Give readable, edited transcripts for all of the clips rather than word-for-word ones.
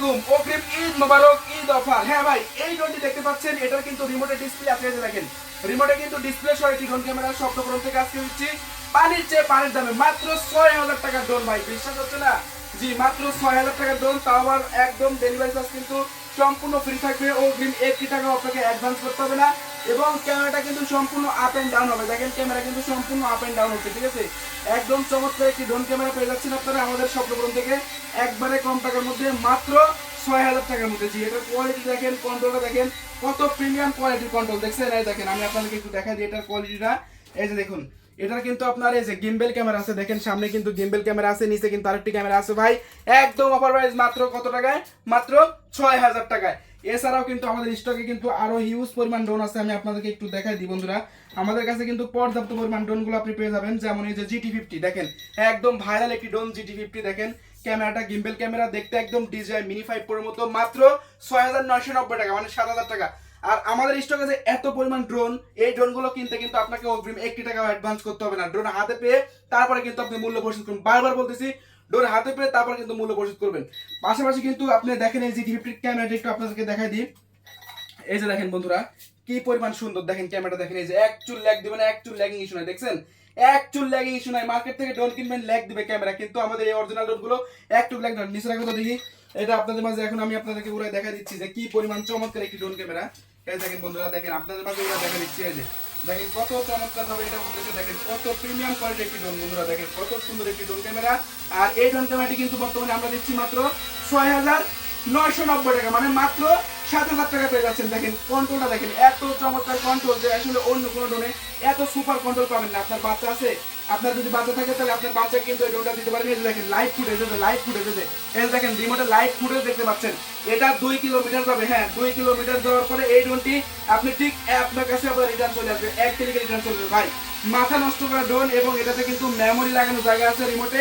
আলাইকুম, অগ্রিম ঈদ মোবারক, ঈদ অফার। হ্যাঁ ভাই, এই ড্রোনটি দেখতে পাচ্ছেন, এটার কিন্তু রিমোটে ডিসপ্লে আছে। দেখেন রিমোটে কিন্তু ডিসপ্লে সহ একটি ড্রোন ক্যামেরা স্বপ্নপুরম থেকে আজকে দিচ্ছি পানির চেয়ে পানির দামে মাত্র ৬,০০০ টাকার ড্রোন। ভাই বিশ্বাস হচ্ছে না? জি, মাত্র ৬,০০০ টাকার ড্রোন, তাও আবার একদম ডেলিভারি চার্জ কিন্তু সম্পূর্ণ ফ্রি থাকবে। অগ্রিম 80 টাকা আপনাকে অ্যাডভান্স করতে হবে না, এবং ক্যামেরাটা কিন্তু সম্পূর্ণ আপ এন্ড ডাউন হবে। দেখেন ক্যামেরা কিন্তু সম্পূর্ণ আপ এন্ড ডাউন হচ্ছে, ঠিক আছে? একদম চমৎকার একটি ড্রোন ক্যামেরা পেয়ে যাচ্ছেন আপনারা আমাদের স্বপ্নপুরম থেকে একবারে কম টাকার মধ্যে, মাত্র ৬,০০০ টাকার মধ্যে। জি, এটার কোয়ালিটি দেখেন, কন্ট্রোলটা দেখেন, কত প্রিমিয়াম কোয়ালিটির কন্ট্রোল দেখছেন। এই দেখেন, আমি আপনাদেরকে একটু দেখাই দিই এটার কোয়ালিটিটা। এই যে দেখুন, এটার কিন্তু আপনার এই যে গিম্বেল ক্যামেরা আছে, দেখেন সামনে কিন্তু গিম্বেল ক্যামেরা আছে, নিচে কিন্তু আরেকটি ক্যামেরা আছে। ভাই একদম অফার প্রাইস, মাত্র কত টাকায়? মাত্র ৬,০০০ টাকায়। এছাড়াও কিন্তু আমাদের স্টকে কিন্তু আরো হিউজ পরিমাণ ড্রোন আছে, আমি আপনাদেরকে একটু দেখাই দিই বন্ধুরা। আমাদের কাছে কিন্তু পর্যাপ্ত পরিমাণ ড্রোনগুলো আপনি পেয়ে যাবেন, যেমন এই যে GT50 দেখেন, একদম ভাইরাল একটি ড্রোন GT50 দেখেন। ক্যামেরাটা গিম্বেল ক্যামেরা, দেখতে একদম DJI মিনি 5 Pro মতো, মাত্র ৬,৯৯০ টাকা, মানে ৭,০০০ টাকা। আর আমাদের স্টকে যে এত পরিমাণ ড্রোন, এই ড্রোনগুলো কিনতে কিন্তু আপনাকে অগ্রিম 1 টাকা অ্যাডভান্স করতে হবে না। ড্রোন হাতে পেয়ে তারপরে কিন্তু আপনি মূল্য পরিশোধ করুন। বারবার বলতেছি, ড্রোন হাতে পেয়ে তারপরে কিন্তু মূল্য পরিশোধ করবেন। পাশাপাশি কিন্তু আপনি দেখেন এই GT50 ক্যামেরাটা একটু আপনাদেরকে দেখাই দিই। এই যে দেখেন বন্ধুরা, কি পরিমাণ সুন্দর দেখেন ক্যামেরাটা দেখেন। এই যে এক চুল ল্যাগ দিবে না, এক চুল ল্যাগিং ইস্যু নাই, দেখছেন? এক চুল ল্যাগিং ইস্যু নাই। মার্কেট থেকে ড্রোন কিনবেন, ল্যাগ দিবে ক্যামেরা, কিন্তু আমাদের এই অরিজিনাল ড্রোনগুলো একটু ল্যাগ না। নিচে রাখো তো দেখি। এটা আপনাদের মাঝে এখন আমি আপনাদেরকে পুরো দেখা দিচ্ছি যে কি পরিমাণ চমৎকার একটি ড্রোন ক্যামেরা। এই দেখেন বন্ধুরা, দেখেন আপনাদের মাঝে পুরো দেখা দিচ্ছি। এই যে দেখেন কত চমৎকার ভাবে এটা উঠতেছে, দেখেন কত প্রিমিয়াম কোয়ালিটির একটি ড্রোন। বন্ধুরা দেখেন কত সুন্দর একটি ড্রোন ক্যামেরা। আর এই ড্রোন ক্যামেরাটি কিন্তু বর্তমানে আমরা দিচ্ছি মাত্র ৬,৯৯০ টাকা, মানে মাত্র ৭,০০০ টাকা পেয়ে যাচ্ছেন। দেখেন কন্ট্রোলটা দেখেন, এত চমৎকার কন্ট্রোল যে আসলে অন্য কোনো ড্রোনে এত সুপার কন্ট্রোল পাবেন না। আপনার বাচ্চা আছে, আপনার যদি বাচ্চা থাকে তাহলে আপনার বাচ্চাকে কিন্তু এই ড্রোনটা দিতে পারেন। এই যে দেখেন লাইভ ফুটেজ, লাইভ ফুটেজ, এই যে দেখেন রিমোটে লাইভ ফুটেজ দেখতে পাচ্ছেন। এটা 2 কিলোমিটার যাবে। হ্যাঁ, 2 কিলোমিটার যাওয়ার পরে এই ড্রোনটি আপনি ঠিক আপনার কাছে আবার রিটার্ন চলে আসবে, 1 ক্লিকে রিটার্ন চলে আসবে। ভাই মাথা নষ্ট করা ড্রোন, এবং এটাতে কিন্তু মেমোরি লাগানো জায়গা আছে রিমোটে।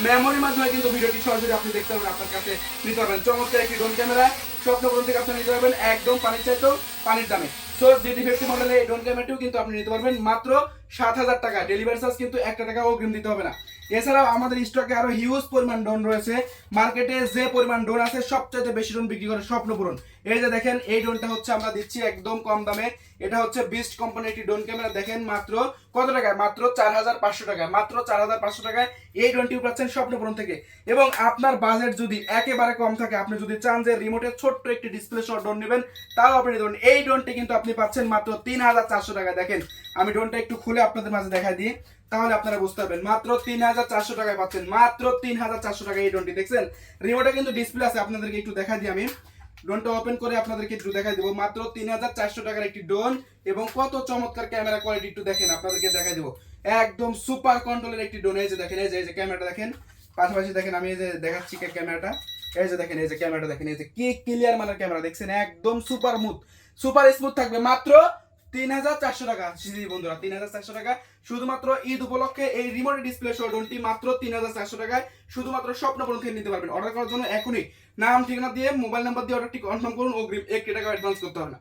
মেমোরির মাধ্যমে কিন্তু ভিডিওটি সরাসরি আপনি দেখতে পাবেন, আপনার কাছে নিতে পারবেন। চমৎকার একটি ড্রোন ক্যামেরা স্বপ্নপুরম থেকে আপনি নিতে পারবেন একদম পানির চাইতেও পানির দামে। সো GT50 মডেলের এই ড্রোন ক্যামেরাটিও কিন্তু আপনি নিতে পারবেন মাত্র ৭,০০০ টাকা। ডেলিভারি চার্জ কিন্তু 1 টাকা অগ্রিম দিতে হবে না। এছাড়াও আমাদের স্টকে আরো হিউজ পরিমাণ ড্রোন রয়েছে। মার্কেটে যে পরিমাণ ড্রোন আছে, সবচেয়ে বেশি ড্রোন বিক্রি করে স্বপ্নপুরম। এই যে দেখেন, এই ড্রোনটা হচ্ছে আমরা দিচ্ছি একদম কম দামে। এটা হচ্ছে বিস্ট কোম্পানির একটি ড্রোন ক্যামেরা। দেখেন মাত্র কত টাকায়? মাত্র ৪৫০০ টাকায়। মাত্র ৪৫০০ টাকায় এই ড্রোনটি পাচ্ছেন স্বপ্নপুরম থেকে। এবং আপনার বাজেট যদি একেবারে কম থাকে, আপনি যদি চান যে রিমোটের ছোট্ট একটি ডিসপ্লে সহ ড্রোন নেবেন, তাও আপনি নিতে পারেন। এই ড্রোনটি কিন্তু আপনি পাচ্ছেন মাত্র ৩,৪০০ টাকায়। দেখেন আমি ড্রোনটা একটু খুলে আপনাদের মাঝে দেখাই দিই, তাহলে আপনারা বুঝতে পারবেন। মাত্র ৩,৪০০ টাকায় পাচ্ছেন, মাত্র ৩,৪০০ টাকায় এই ড্রোনটি। দেখছেন রিমোটে কিন্তু ডিসপ্লে আছে, আপনাদেরকে একটু দেখাই দিই। আমি ড্রোনটা ওপেন করে আপনাদেরকে একটু দেখাই দেবো। মাত্র ৩,৪০০ টাকার একটি ড্রোন, এবং কত চমৎকার ক্যামেরা কোয়ালিটি একটু দেখেন, আপনাদেরকে দেখাই দেবো। একদম সুপার কন্ট্রোলের একটি ড্রোন। এই যে দেখেন, এই যে ক্যামেরাটা দেখেন, পাশাপাশি দেখেন আমি এই যে দেখাচ্ছি ক্যামেরাটা। এই যে দেখেন, এই যে ক্যামেরাটা দেখেন, এই যে কি ক্লিয়ার মানের ক্যামেরা, দেখছেন একদম সুপার সুপার স্মুথ থাকবে। মাত্র ৩,৪০০ টাকা। বন্ধুরা ৩,৪০০ টাকা শুধুমাত্র ঈদ উপলক্ষে এই রিমোট ডিসপ্লে সহ ড্রোনটি মাত্র ৩,৪০০ টাকায় শুধুমাত্র স্বপ্নপুরম থেকে নিতে পারবেন। অর্ডার করার জন্য এখনই নাম ঠিকানা দিয়ে মোবাইল নাম্বার দিয়ে অর্ডারটি কনফার্ম করুন, অগ্রিম 1 টাকা অ্যাডভান্স করতে হবে না।